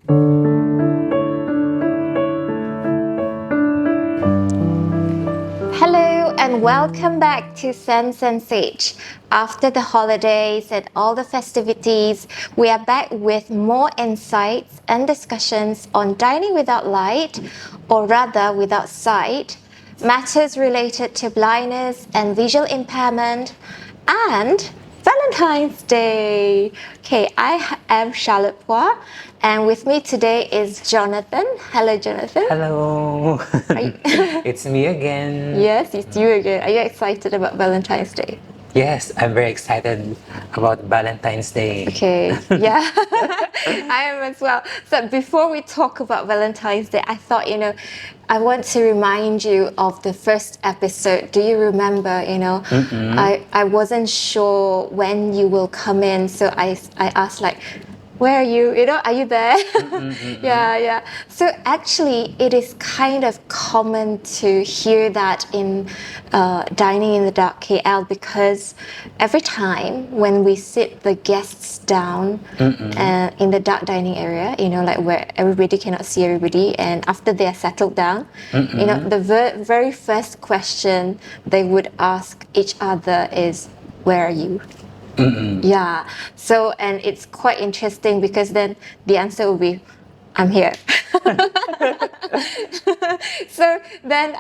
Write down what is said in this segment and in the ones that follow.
Hello and welcome back to Sense and Sage. After the holidays and all the festivities, we are back with more insights and discussions on dining without light, or rather without sight, matters related to blindness and visual impairment, and Valentine's Day. Okay, I am Charlotte Poir, and with me today is Jonathan. Hello, Jonathan. Hello. It's me again. Yes, it's you again. Are you excited about Valentine's Day? Yes, I'm very excited about Valentine's Day. Okay, yeah, I am as well. So before we talk about Valentine's Day, I thought, I want to remind you of the first episode. Do you remember, I wasn't sure when you will come in. So I asked like, where are you? Are you there? Yeah. So actually, it is kind of common to hear that in Dining in the Dark KL, because every time when we sit the guests down in the dark dining area, like where everybody cannot see everybody, and after they are settled down, the very first question they would ask each other is, where are you? Yeah, so, and it's quite interesting because then the answer will be, I'm here. So then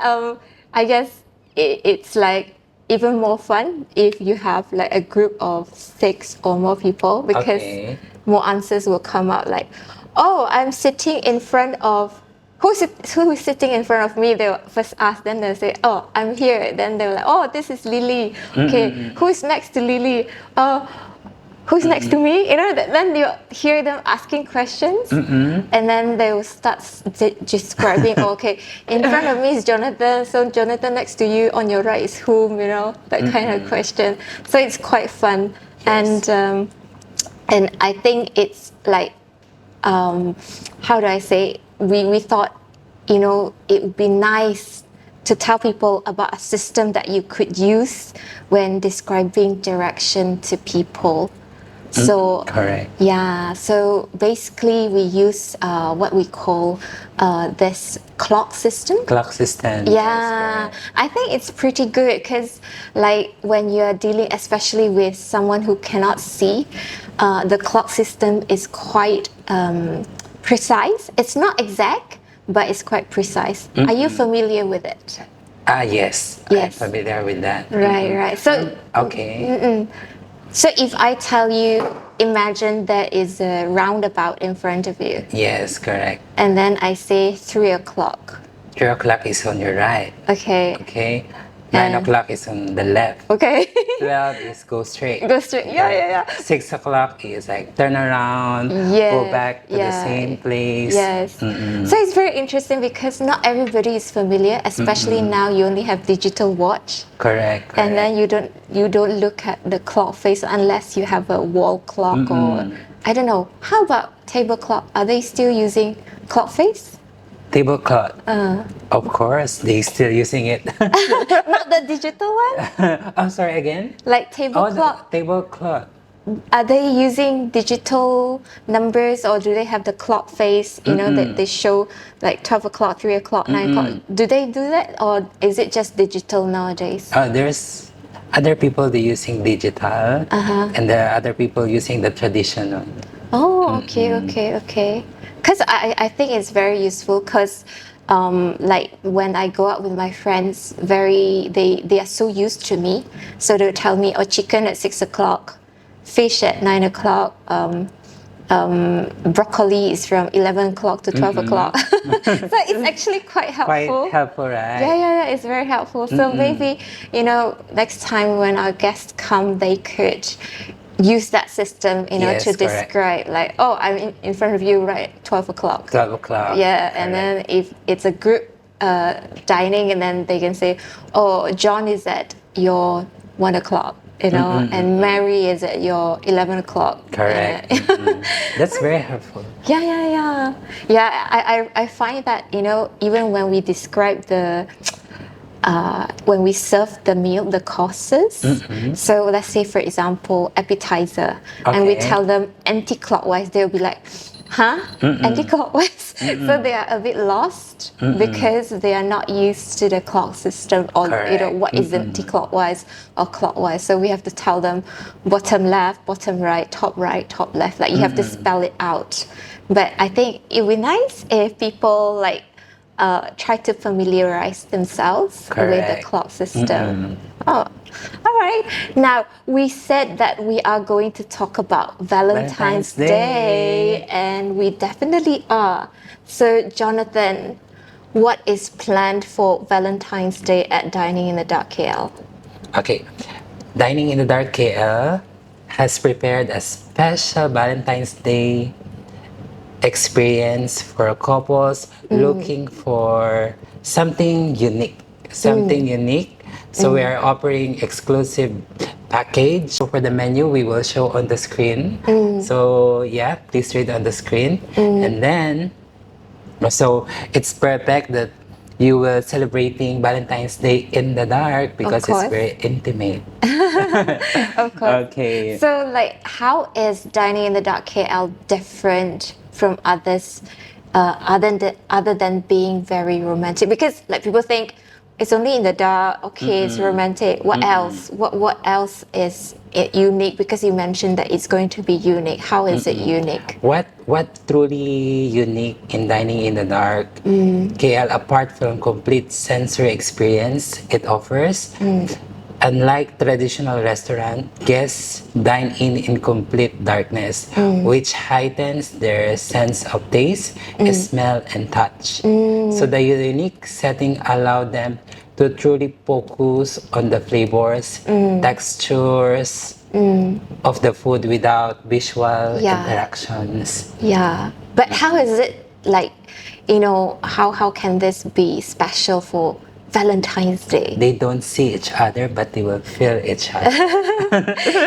I guess it's like even more fun if you have like a group of 6 or more people, because more answers will come out like, oh, I'm sitting in front of, who is sitting in front of me? They'll first ask, then they'll say, oh, I'm here. Then they're like, oh, this is Lily. Okay, who's next to Lily? Who's next to me? Then you hear them asking questions, and then they will start describing, okay, in front of me is Jonathan, so Jonathan next to you, on your right is whom, that kind of question. So it's quite fun. Yes. And I think it's like, how do I say, we thought, it would be nice to tell people about a system that you could use when describing direction to people. So correct. Yeah, so basically we use what we call this clock system. Clock system. Yeah, I think it's pretty good because like when you're dealing especially with someone who cannot see, the clock system is quite precise. It's not exact, but it's quite precise. Are you familiar with it? Yes. I'm familiar with that. Right. So okay. So if I tell you, imagine there is a roundabout in front of you. Yes, correct. And then I say 3 o'clock. 3 o'clock is on your right. Okay. 9 o'clock is on the left. Okay. 12 is go straight. Go straight. Yeah. 6 o'clock is like turn around, go back to the same place. Yes. So it's very interesting because not everybody is familiar, especially now you only have digital watch. Correct. And then you don't look at the clock face unless you have a wall clock or I don't know. How about table clock? Are they still using clock face? Table clock. Of course, they still using it. Not the digital one? I'm sorry, again? Like table clock. Table clock. Are they using digital numbers or do they have the clock face, that they show like 12 o'clock, 3 o'clock, 9 o'clock? Do they do that or is it just digital nowadays? There's other people they using digital and there are other people using the traditional. Oh, okay. Because I think it's very useful because like when I go out with my friends, they are so used to me. So they'll tell me, chicken at 6 o'clock, fish at 9 o'clock, broccoli is from 11 o'clock to 12 o'clock. So it's actually quite helpful. Quite helpful, right? Yeah, it's very helpful. So maybe, next time when our guests come, they could use that system, to describe like, I'm in front of you right at 12 o'clock. 12 o'clock. Yeah, and then if it's a group dining, and then they can say, John is at your 1 o'clock. And Mary is at your 11 o'clock. Correct. That's very helpful. Yeah, I find that, even when we describe when we serve the meal, the courses. So let's say, for example, appetizer, and we tell them anti-clockwise, they'll be like, Anti-clockwise. So they are a bit lost because they are not used to the clock system, or what is anti-clockwise or clockwise. So we have to tell them bottom left, bottom right, top left. Like you have to spell it out. But I think it would be nice if people like try to familiarize themselves with the clock system. Oh, all right. Now, we said that we are going to talk about Valentine's Day, and we definitely are. So, Jonathan, what is planned for Valentine's Day at Dining in the Dark KL? Okay. Dining in the Dark KL has prepared a special Valentine's Day experience for couples looking for something unique. So we are offering exclusive package. So for the menu, we will show on the screen. So yeah, please read on the screen. And then, so it's perfect that you will celebrating Valentine's Day in the dark because it's very intimate. Of course. Okay. So like, how is Dining in the Dark KL different from others, other than being very romantic? Because like people think it's only in the dark, it's romantic. What else? What else is it unique? Because you mentioned that it's going to be unique. How is it unique? What truly unique in Dining in the Dark KL, apart from complete sensory experience it offers? Unlike traditional restaurant, guests dine in complete darkness, which heightens their sense of taste, smell, and touch. So the unique setting allowed them to truly focus on the flavors, textures of the food without visual interactions. Yeah. But how is it like, how can this be special for Valentine's Day? They don't see each other, but they will feel each other.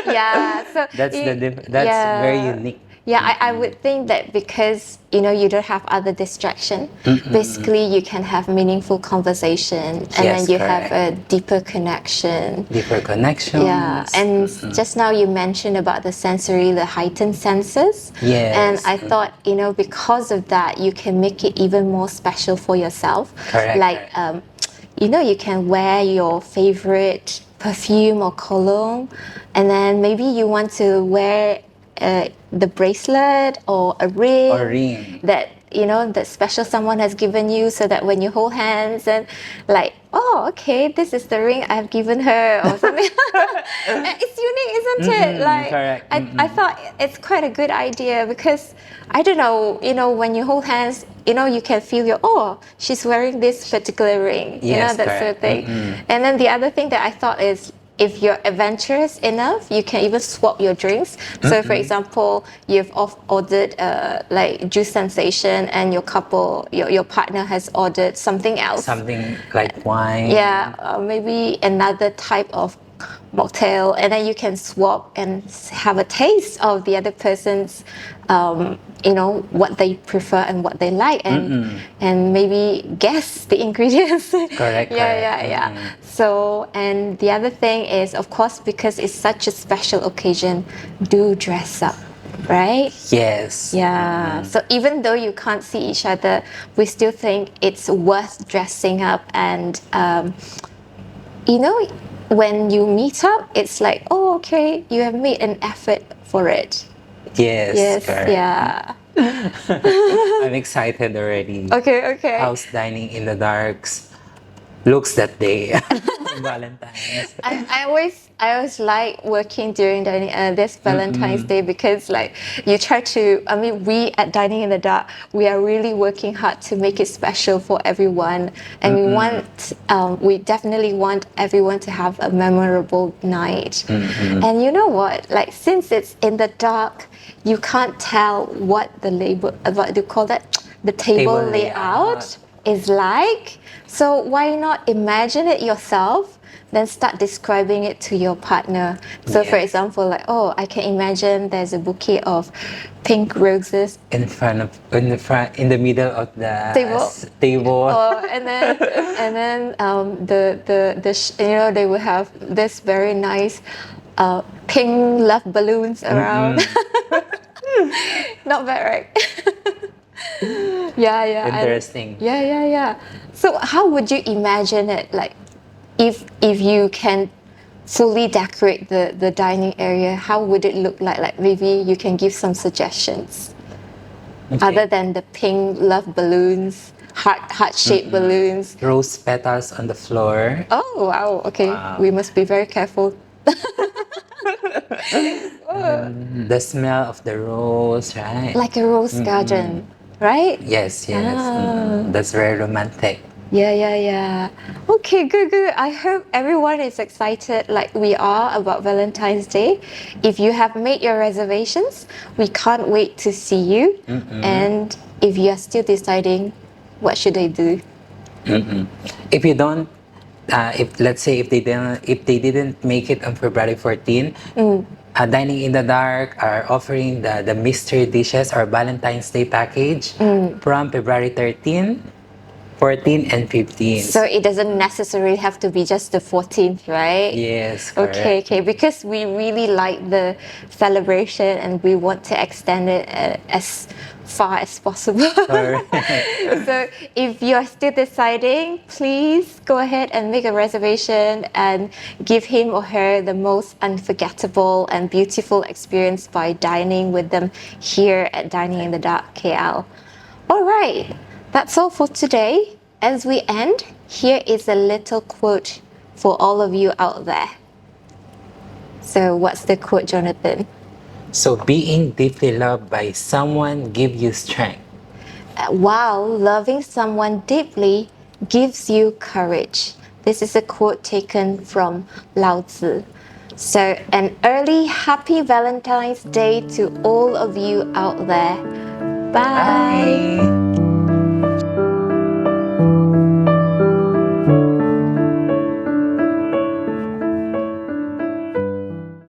Yeah, so that's very unique. Yeah, I would think that because you don't have other distraction. Basically, you can have meaningful conversation, and then you have a deeper connection. Yeah, and just now you mentioned about the sensory, the heightened senses. Yes. And I thought, because of that, you can make it even more special for yourself. Like, you can wear your favorite perfume or cologne, and then maybe you want to wear the bracelet or a ring, that that special someone has given you, so that when you hold hands and like, this is the ring I've given her or something. It's unique, isn't it? Like, correct. I thought it's quite a good idea because I don't know, when you hold hands, you can feel she's wearing this particular ring, that sort of thing. And then the other thing that I thought is, if you're adventurous enough, you can even swap your drinks. So, for example, you've ordered like juice sensation, and your partner has ordered something else. Something like wine. Yeah, maybe another type of mocktail, and then you can swap and have a taste of the other person's, what they prefer and what they like, and maybe guess the ingredients. Correct. Yeah. So, and the other thing is, of course, because it's such a special occasion, do dress up, right? Yes. Yeah. So even though you can't see each other, we still think it's worth dressing up, and when you meet up, it's like, you have made an effort for it. Yes. Correct. Yeah. I'm excited already. Okay. How's Dining in the Darks looks that day? Valentine's. I always like working during this Valentine's Day, because like you try to, we at Dining in the Dark, we are really working hard to make it special for everyone, and we definitely want everyone to have a memorable night. And you know what, like, since it's in the dark, you can't tell what the table layout is like. So why not imagine it yourself, then start describing it to your partner. So for example, like, I can imagine there's a bouquet of pink roses in the middle of the table. And then they will have this very nice pink love balloons around. Not bad, right? Yeah. Interesting. Yeah. So how would you imagine it, like, if you can fully decorate the dining area, how would it look like? Like, maybe you can give some suggestions. Okay. Other than the pink love balloons, heart-shaped balloons. Rose petals on the floor. Oh, wow. Okay. Wow. We must be very careful. The smell of the rose, right? Like a rose garden, right? Yes. Ah. That's very romantic. Yeah. Okay, good. I hope everyone is excited like we are about Valentine's Day. If you have made your reservations, we can't wait to see you. And if you are still deciding, what should I do? If you don't, if let's say if they didn't make it on February 14, Dining in the Dark are offering the mystery dishes or Valentine's Day package from February 13, 14, and 15. So it doesn't necessarily have to be just the 14th, right? Yes, correct. Okay, because we really like the celebration and we want to extend it as far as possible. So if you're still deciding, please go ahead and make a reservation and give him or her the most unforgettable and beautiful experience by dining with them here at Dining in the Dark KL. All right, that's all for today. As we end, here is a little quote for all of you out there. So what's the quote, Jonathan? So being deeply loved by someone gives you strength, While loving someone deeply gives you courage. This is a quote taken from Lao Tzu. So an early happy Valentine's Day to all of you out there. Bye. Bye.